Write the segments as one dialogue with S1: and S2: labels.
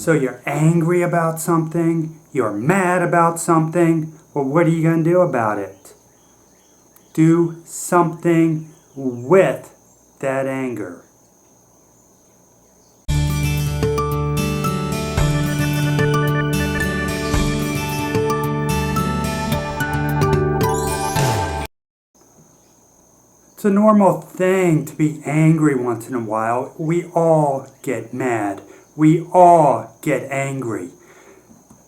S1: So you're angry about something, you're mad about something. Well, what are you going to do about it? Do something with that anger. It's a normal thing to be angry once in a while. We all get mad. We all get angry.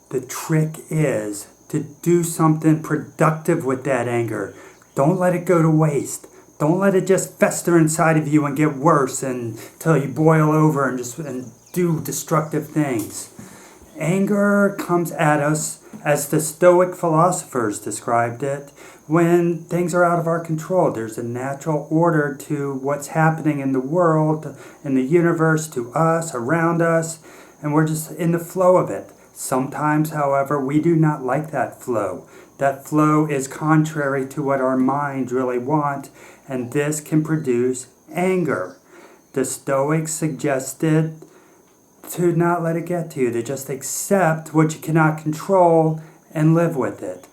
S1: The trick is to do something productive with that anger. Don't let it go to waste. Don't let it just fester inside of you and get worse until you boil over and do destructive things. Anger comes at us, as the Stoic philosophers described it, when things are out of our control. There's a natural order to what's happening in the world, in the universe, to us, around us, and we're just in the flow of it. Sometimes, however, we do not like that flow. That flow is contrary to what our minds really want, and this can produce anger. The Stoics suggested to not let it get to you, to just accept what you cannot control and live with it.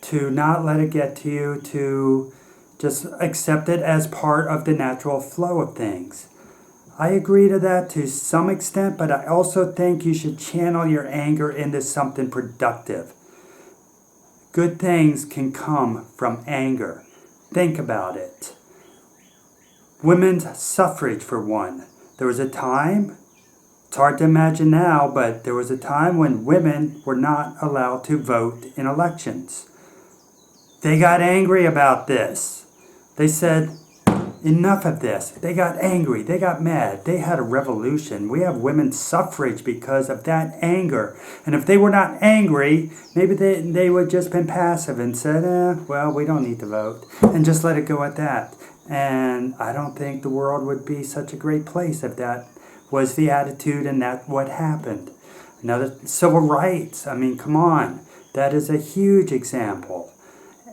S1: To not let it get to you, to just accept it as part of the natural flow of things. I agree to that to some extent, but I also think you should channel your anger into something productive. Good things can come from anger. Think about it. Women's suffrage, for one. There was a time, it's hard to imagine now, but there was a time when women were not allowed to vote in elections. They got angry about this. They said, enough of this. They got angry. They got mad. They had a revolution. We have women's suffrage because of that anger. And if they were not angry, maybe they would just been passive and said, well, we don't need to vote. And just let it go at that. And I don't think the world would be such a great place if that was the attitude and that's what happened. Another, civil rights. I mean, come on. That is a huge example.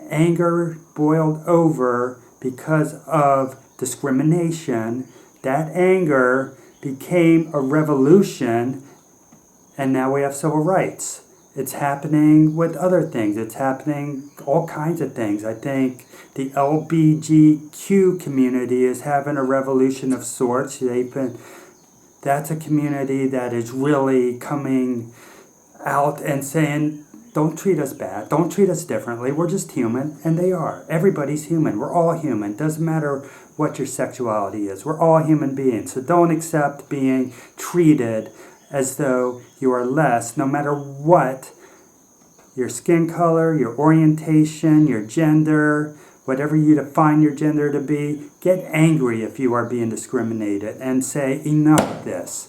S1: Anger boiled over because of discrimination. That anger became a revolution, and now we have civil rights. It's happening with other things. It's happening all kinds of things. I think the LGBTQ community is having a revolution of sorts. That's a community that is really coming out and saying, don't treat us bad. Don't treat us differently. We're just human. And they are. Everybody's human. We're all human. Doesn't matter what your sexuality is. We're all human beings. So don't accept being treated as though you are less, no matter what your skin color, your orientation, your gender, whatever you define your gender to be. Get angry if you are being discriminated and say, enough of this.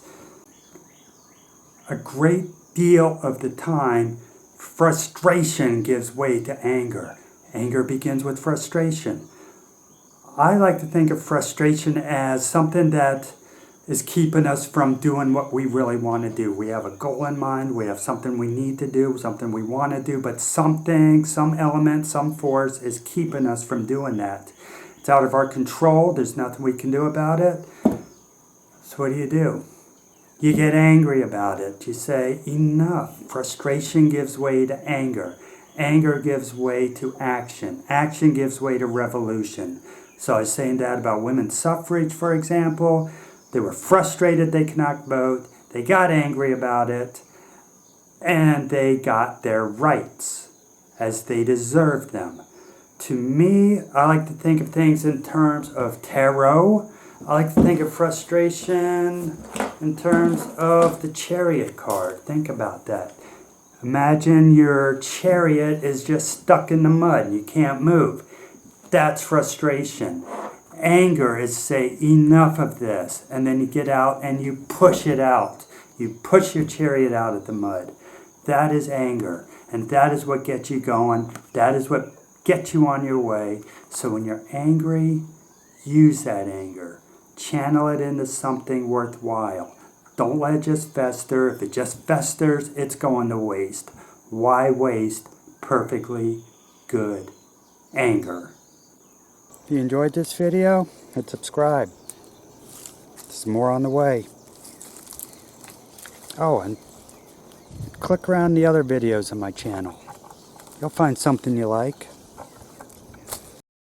S1: A great deal of the time, frustration gives way to anger. Anger begins with frustration. I like to think of frustration as something that is keeping us from doing what we really want to do. We have a goal in mind, we have something we need to do, something we want to do, but something, some element, some force is keeping us from doing that. It's out of our control, there's nothing we can do about it. So what do? You get angry about it. You say, enough. Frustration gives way to anger. Anger gives way to action. Action gives way to revolution. So I was saying that about women's suffrage, for example. They were frustrated they could not vote. They got angry about it. And they got their rights as they deserved them. To me, I like to think of things in terms of tarot. I like to think of frustration in terms of the Chariot card. Think about that. Imagine your chariot is just stuck in the mud and you can't move. That's frustration. Anger is say, enough of this. And then you get out and you push it out. You push your chariot out of the mud. That is anger. And that is what gets you going. That is what gets you on your way. So when you're angry, use that anger. Channel it into something worthwhile. Don't let it just fester. If it just festers, it's going to waste. Why waste perfectly good anger? If you enjoyed this video, hit subscribe. There's more on the way. Oh, and click around the other videos on my channel. You'll find something you like.